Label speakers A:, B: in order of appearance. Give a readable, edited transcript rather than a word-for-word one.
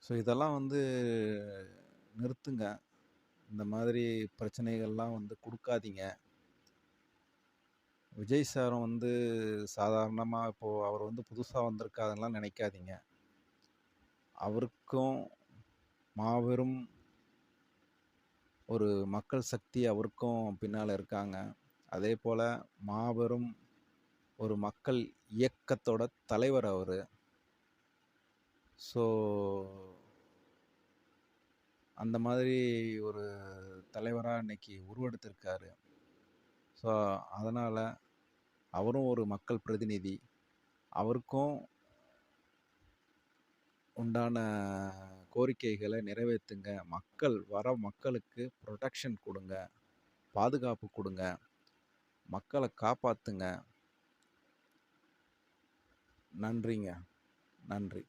A: So இதெல்லாம் நிறுத்துங்க. இந்த மாதிரி பிரச்சனைகள்லாம் குடுக்காதீங்க. விஜய் சாரும் சாதாரணமா இப்போ அவர் புதுசா வந்திருக்காருன்னுலாம் நினைக்காதீங்க. அவருக்கும் மாபெரும் ஒரு மக்கள் சக்தி அவருக்கும் பின்னால இருக்காங்க. அதேபோல மாபெரும் ஒரு மக்கள் இயக்கத்தோட தலைவர் அவரு. ஸோ அந்த மாதிரி ஒரு தலைவரா இன்னைக்கு உருவெடுத்திருக்காரு. ஸோ அதனால அவரும் ஒரு மக்கள் பிரதிநிதி. அவருக்கும் உண்டான கோரிக்கைகளை நிறைவேத்துங்க. மக்களுக்கு புரொடெக்ஷன் குடுங்க. பாதுகாப்பு குடுங்க. மக்கள காப்பாத்துங்க. நன்றிங்க. நன்றி.